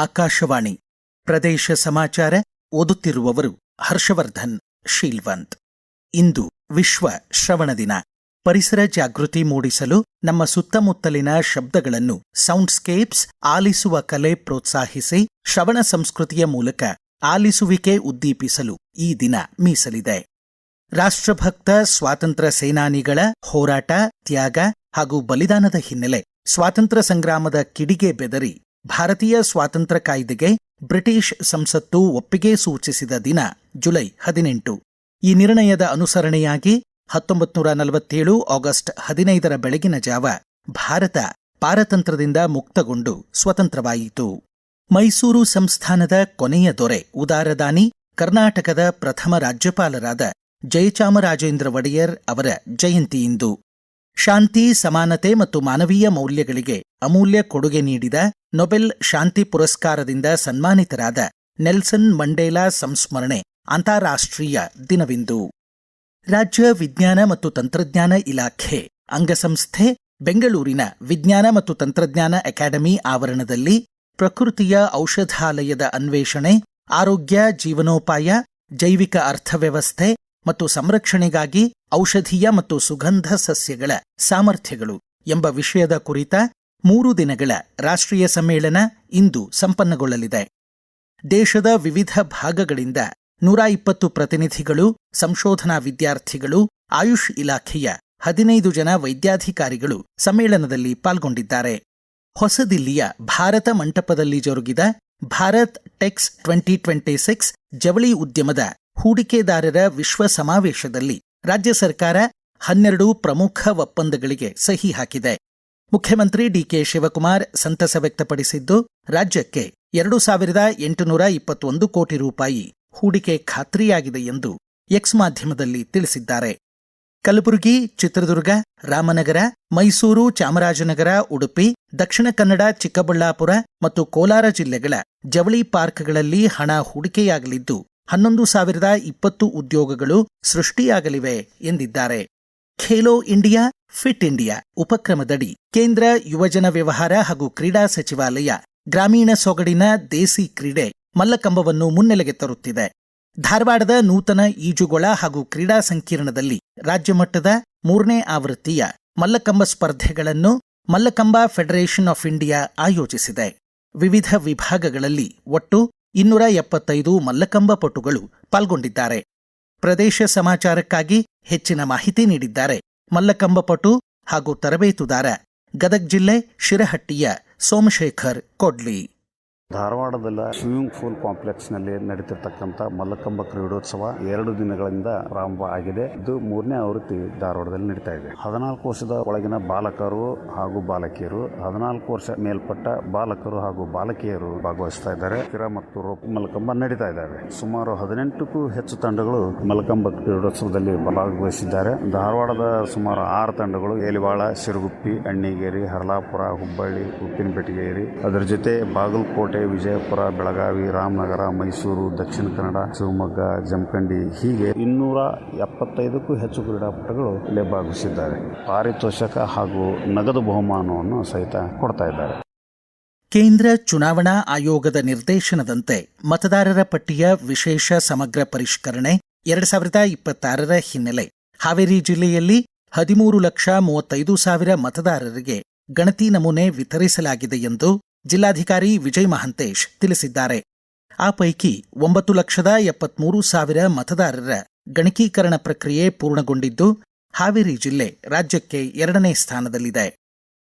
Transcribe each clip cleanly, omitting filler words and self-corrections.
ಆಕಾಶವಾಣಿ ಪ್ರದೇಶ ಸಮಾಚಾರ ಓದುತ್ತಿರುವವರು ಹರ್ಷವರ್ಧನ್ ಶೀಲ್ವಂತ್. ಇಂದು ವಿಶ್ವ ಶ್ರವಣ ದಿನ. ಪರಿಸರ ಜಾಗೃತಿ ಮೂಡಿಸಲು ನಮ್ಮ ಸುತ್ತಮುತ್ತಲಿನ ಶಬ್ದಗಳನ್ನು ಸೌಂಡ್ಸ್ಕೇಪ್ಸ್ ಆಲಿಸುವ ಕಲೆ ಪ್ರೋತ್ಸಾಹಿಸಿ ಶ್ರವಣ ಸಂಸ್ಕೃತಿಯ ಮೂಲಕ ಆಲಿಸುವಿಕೆ ಉದ್ದೀಪಿಸಲು ಈ ದಿನ ಮೀಸಲಿದೆ. ರಾಷ್ಟ್ರಭಕ್ತ ಸ್ವಾತಂತ್ರ್ಯ ಸೇನಾನಿಗಳ ಹೋರಾಟ, ತ್ಯಾಗ ಹಾಗೂ ಬಲಿದಾನದ ಹಿನ್ನೆಲೆ ಸ್ವಾತಂತ್ರ್ಯ ಸಂಗ್ರಾಮದ ಕಿಡಿಗೆ ಬೆದರಿ ಭಾರತೀಯ ಸ್ವಾತಂತ್ರ್ಯ ಕಾಯ್ದೆಗೆ ಬ್ರಿಟಿಷ್ ಸಂಸತ್ತು ಒಪ್ಪಿಗೆ ಸೂಚಿಸಿದ ದಿನ ಜುಲೈ 18. ಈ ನಿರ್ಣಯದ ಅನುಸರಣೆಯಾಗಿ 1947 ಆಗಸ್ಟ್ 15 ಬೆಳಗಿನ ಜಾವ ಭಾರತ ಪಾರತಂತ್ರ್ಯದಿಂದ ಮುಕ್ತಗೊಂಡು ಸ್ವತಂತ್ರವಾಯಿತು. ಮೈಸೂರು ಸಂಸ್ಥಾನದ ಕೊನೆಯ ದೊರೆ ಉದಾರದಾನಿ, ಕರ್ನಾಟಕದ ಪ್ರಥಮ ರಾಜ್ಯಪಾಲರಾದ ಜಯಚಾಮರಾಜೇಂದ್ರ ಒಡೆಯರ್ ಅವರ ಜಯಂತಿಯಿಂದು. ಶಾಂತಿ, ಸಮಾನತೆ ಮತ್ತು ಮಾನವೀಯ ಮೌಲ್ಯಗಳಿಗೆ ಅಮೂಲ್ಯ ಕೊಡುಗೆ ನೀಡಿದ ನೊಬೆಲ್ ಶಾಂತಿ ಪುರಸ್ಕಾರದಿಂದ ಸನ್ಮಾನಿತರಾದ ನೆಲ್ಸನ್ ಮಂಡೇಲಾ ಸಂಸ್ಮರಣೆ ಅಂತಾರಾಷ್ಟ್ರೀಯ ದಿನವಿಂದು. ರಾಜ್ಯ ವಿಜ್ಞಾನ ಮತ್ತು ತಂತ್ರಜ್ಞಾನ ಇಲಾಖೆ ಅಂಗಸಂಸ್ಥೆ ಬೆಂಗಳೂರಿನ ವಿಜ್ಞಾನ ಮತ್ತು ತಂತ್ರಜ್ಞಾನ ಅಕಾಡೆಮಿ ಆವರಣದಲ್ಲಿ ಪ್ರಕೃತಿಯ ಔಷಧಾಲಯದ ಅನ್ವೇಷಣೆ, ಆರೋಗ್ಯ, ಜೀವನೋಪಾಯ, ಜೈವಿಕ ಅರ್ಥವ್ಯವಸ್ಥೆ ಮತ್ತು ಸಂರಕ್ಷಣೆಗಾಗಿ ಔಷಧೀಯ ಮತ್ತು ಸುಗಂಧ ಸಸ್ಯಗಳ ಸಾಮರ್ಥ್ಯಗಳು ಎಂಬ ವಿಷಯದ ಕುರಿತ 3 ದಿನಗಳ ರಾಷ್ಟ್ರೀಯ ಸಮ್ಮೇಳನ ಇಂದು ಸಂಪನ್ನಗೊಳ್ಳಲಿದೆ. ದೇಶದ ವಿವಿಧ ಭಾಗಗಳಿಂದ 120 ಪ್ರತಿನಿಧಿಗಳು, ಸಂಶೋಧನಾ ವಿದ್ಯಾರ್ಥಿಗಳು, ಆಯುಷ್ ಇಲಾಖೆಯ 15 ಜನ ವೈದ್ಯಾಧಿಕಾರಿಗಳು ಸಮ್ಮೇಳನದಲ್ಲಿ ಪಾಲ್ಗೊಂಡಿದ್ದಾರೆ. ಹೊಸದಿಲ್ಲಿಯ ಭಾರತ ಮಂಟಪದಲ್ಲಿ ಜರುಗಿದ ಭಾರತ್ ಟೆಕ್ಸ್ 2026 ಜವಳಿ ಉದ್ಯಮದ ಹೂಡಿಕೆದಾರರ ವಿಶ್ವ ಸಮಾವೇಶದಲ್ಲಿ ರಾಜ್ಯ ಸರ್ಕಾರ 12 ಪ್ರಮುಖ ಒಪ್ಪಂದಗಳಿಗೆ ಸಹಿ ಹಾಕಿದೆ. ಮುಖ್ಯಮಂತ್ರಿ ಡಿಕೆ ಶಿವಕುಮಾರ್ ಸಂತಸ ವ್ಯಕ್ತಪಡಿಸಿದ್ದು, ರಾಜ್ಯಕ್ಕೆ 2,821 ಕೋಟಿ ರೂಪಾಯಿ ಹೂಡಿಕೆ ಖಾತ್ರಿಯಾಗಿದೆ ಎಂದು ಎಕ್ಸ್ ಮಾಧ್ಯಮದಲ್ಲಿ ತಿಳಿಸಿದ್ದಾರೆ. ಕಲಬುರಗಿ, ಚಿತ್ರದುರ್ಗ, ರಾಮನಗರ, ಮೈಸೂರು, ಚಾಮರಾಜನಗರ, ಉಡುಪಿ, ದಕ್ಷಿಣ ಕನ್ನಡ, ಚಿಕ್ಕಬಳ್ಳಾಪುರ ಮತ್ತು ಕೋಲಾರ ಜಿಲ್ಲೆಗಳ ಜವಳಿ ಪಾರ್ಕ್ಗಳಲ್ಲಿ ಹಣ ಹೂಡಿಕೆಯಾಗಲಿದ್ದು 11,020 ಉದ್ಯೋಗಗಳು ಸೃಷ್ಟಿಯಾಗಲಿವೆ ಎಂದಿದ್ದಾರೆ. ಖೇಲೋ ಇಂಡಿಯಾ, ಫಿಟ್ ಇಂಡಿಯಾ ಉಪಕ್ರಮದಡಿ ಕೇಂದ್ರ ಯುವಜನ ವ್ಯವಹಾರ ಹಾಗೂ ಕ್ರೀಡಾ ಸಚಿವಾಲಯ ಗ್ರಾಮೀಣ ಸೊಗಡಿನ ದೇಸಿ ಕ್ರೀಡೆ ಮಲ್ಲಕಂಬವನ್ನು ಮುನ್ನೆಲೆಗೆ ತರುತ್ತಿದೆ. ಧಾರವಾಡದ ನೂತನ ಈಜುಗೊಳ ಹಾಗೂ ಕ್ರೀಡಾ ಸಂಕೀರ್ಣದಲ್ಲಿ ರಾಜ್ಯಮಟ್ಟದ 3ನೇ ಆವೃತ್ತಿಯ ಮಲ್ಲಕಂಬ ಸ್ಪರ್ಧೆಗಳನ್ನು ಮಲ್ಲಕಂಬ ಫೆಡರೇಷನ್ ಆಫ್ ಇಂಡಿಯಾ ಆಯೋಜಿಸಿದೆ. ವಿವಿಧ ವಿಭಾಗಗಳಲ್ಲಿ ಒಟ್ಟು 275 ಮಲ್ಲಕಂಬ ಪಟುಗಳು ಪಾಲ್ಗೊಂಡಿದ್ದಾರೆ. ಪ್ರದೇಶ ಸಮಾಚಾರಕ್ಕಾಗಿ ಹೆಚ್ಚಿನ ಮಾಹಿತಿ ನೀಡಿದ್ದಾರೆ ಮಲ್ಲಕಂಬ ಪಟು ಹಾಗೂ ತರಬೇತುದಾರ ಗದಗ ಜಿಲ್ಲೆ ಶಿರಹಟ್ಟಿಯ ಸೋಮಶೇಖರ್ ಕೊಡ್ಲಿ. ಧಾರವಾಡದ ಸ್ವಿಮ್ಮಿಂಗ್ ಪೂಲ್ ಕಾಂಪ್ಲೆಕ್ಸ್ನಲ್ಲಿ ನಡೀತಿರ್ತಕ್ಕಂಥ ಮಲ್ಲಕಂಬ ಕ್ರೀಡೋತ್ಸವ 2 ದಿನಗಳಿಂದ ಪ್ರಾರಂಭ ಆಗಿದೆ. ಇದು 3ನೇ ಆವೃತ್ತಿ ಧಾರವಾಡದಲ್ಲಿ ನಡೀತಾ ಇದೆ. 14 ವರ್ಷದ ಒಳಗಿನ ಬಾಲಕರು ಹಾಗೂ ಬಾಲಕಿಯರು, 14 ವರ್ಷ ಮೇಲ್ಪಟ್ಟ ಬಾಲಕರು ಹಾಗೂ ಬಾಲಕಿಯರು ಭಾಗವಹಿಸ್ತಾ ಇದ್ದಾರೆ. ಸ್ಥಿರ ಮತ್ತು ರೋಪ್ ಮಲ್ಲಕಂಬ ನಡೀತಾ ಇದ್ದಾವೆ. ಸುಮಾರು 18ಕ್ಕೂ ಹೆಚ್ಚು ತಂಡಗಳು ಮಲ್ಲಕಂಬ ಕ್ರೀಡೋತ್ಸವದಲ್ಲಿ ಭಾಗವಹಿಸಿದ್ದಾರೆ. ಧಾರವಾಡದ ಸುಮಾರು 6 ತಂಡಗಳು ಎಲಿವಾಳ, ಶಿರಗುಪ್ಪಿ, ಅಣ್ಣಿಗೇರಿ, ಹರಲಾಪುರ, ಹುಬ್ಬಳ್ಳಿ, ಉಪ್ಪಿನಪೆಟ್ಟಿಗೇರಿ, ಅದರ ಜೊತೆ ಬಾಗಲಕೋಟೆ, ವಿಜಯಪುರ, ಬೆಳಗಾವಿ, ರಾಮನಗರ, ಮೈಸೂರು, ದಕ್ಷಿಣ ಕನ್ನಡ, ಶಿವಮೊಗ್ಗ, ಜಮಖಂಡಿ ಹೀಗೆ 275ಕ್ಕೂ ಹೆಚ್ಚು ಕ್ರೀಡಾಪಟುಗಳು ಇಲ್ಲಿ ಭಾಗವಹಿಸಿದ್ದಾರೆ. ಪಾರಿತೋಷಕ ಹಾಗೂ ನಗದು ಬಹುಮಾನವನ್ನು ಸಹಿತ ಕೊಡ್ತಾ ಇದ್ದಾರೆ. ಕೇಂದ್ರ ಚುನಾವಣಾ ಆಯೋಗದ ನಿರ್ದೇಶನದಂತೆ ಮತದಾರರ ಪಟ್ಟಿಯ ವಿಶೇಷ ಸಮಗ್ರ ಪರಿಷ್ಕರಣೆ 2026 ಹಿನ್ನೆಲೆ ಹಾವೇರಿ ಜಿಲ್ಲೆಯಲ್ಲಿ 13,35,000 ಮತದಾರರಿಗೆ ಗಣತಿ ನಮೂನೆ ವಿತರಿಸಲಾಗಿದೆ ಎಂದು ಜಿಲ್ಲಾಧಿಕಾರಿ ವಿಜಯ್ ಮಹಾಂತೇಶ್ ತಿಳಿಸಿದ್ದಾರೆ. ಆ ಪೈಕಿ 9,73,000 ಮತದಾರರ ಗಣಕೀಕರಣ ಪ್ರಕ್ರಿಯೆ ಪೂರ್ಣಗೊಂಡಿದ್ದು ಹಾವೇರಿ ಜಿಲ್ಲೆ ರಾಜ್ಯಕ್ಕೆ 2ನೇ ಸ್ಥಾನದಲ್ಲಿದೆ.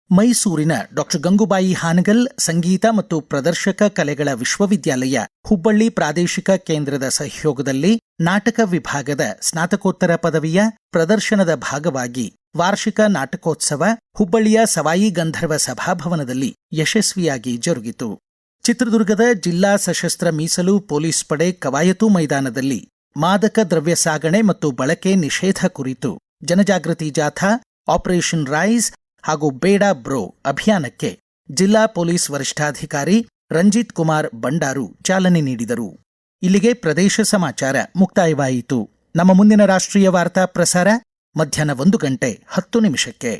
ಮೈಸೂರಿನ ಡಾ ಗಂಗುಬಾಯಿ ಹಾನಗಲ್ ಸಂಗೀತ ಮತ್ತು ಪ್ರದರ್ಶಕ ಕಲೆಗಳ ವಿಶ್ವವಿದ್ಯಾಲಯ ಹುಬ್ಬಳ್ಳಿ ಪ್ರಾದೇಶಿಕ ಕೇಂದ್ರದ ಸಹಯೋಗದಲ್ಲಿ ನಾಟಕ ವಿಭಾಗದ ಸ್ನಾತಕೋತ್ತರ ಪದವಿಯ ಪ್ರದರ್ಶನದ ಭಾಗವಾಗಿ ವಾರ್ಷಿಕ ನಾಟಕೋತ್ಸವ ಹುಬ್ಬಳ್ಳಿಯ ಸವಾಯಿ ಗಂಧರ್ವ ಸಭಾಭವನದಲ್ಲಿ ಯಶಸ್ವಿಯಾಗಿ ಜರುಗಿತು. ಚಿತ್ರದುರ್ಗದ ಜಿಲ್ಲಾ ಸಶಸ್ತ್ರ ಮೀಸಲು ಪೊಲೀಸ್ ಪಡೆ ಕವಾಯತು ಮೈದಾನದಲ್ಲಿ ಮಾದಕ ದ್ರವ್ಯ ಸಾಗಣೆ ಮತ್ತು ಬಳಕೆ ನಿಷೇಧ ಕುರಿತು ಜನಜಾಗೃತಿ ಜಾಥಾ, ಆಪರೇಷನ್ ರೈಸ್ ಹಾಗೂ ಬೇಡ ಬ್ರೋ ಅಭಿಯಾನಕ್ಕೆ ಜಿಲ್ಲಾ ಪೊಲೀಸ್ ವರಿಷ್ಠಾಧಿಕಾರಿ ರಂಜಿತ್ ಕುಮಾರ್ ಬಂಡಾರು ಚಾಲನೆ ನೀಡಿದರು. ಇಲ್ಲಿಗೆ ಪ್ರದೇಶ ಸಮಾಚಾರ ಮುಕ್ತಾಯವಾಯಿತು. ನಮ್ಮ ಮುಂದಿನ ರಾಷ್ಟ್ರೀಯ ವಾರ್ತಾ ಪ್ರಸಾರ ಮಧ್ಯಾಹ್ನ 1:10 ನಿಮಿಷಕ್ಕೆ.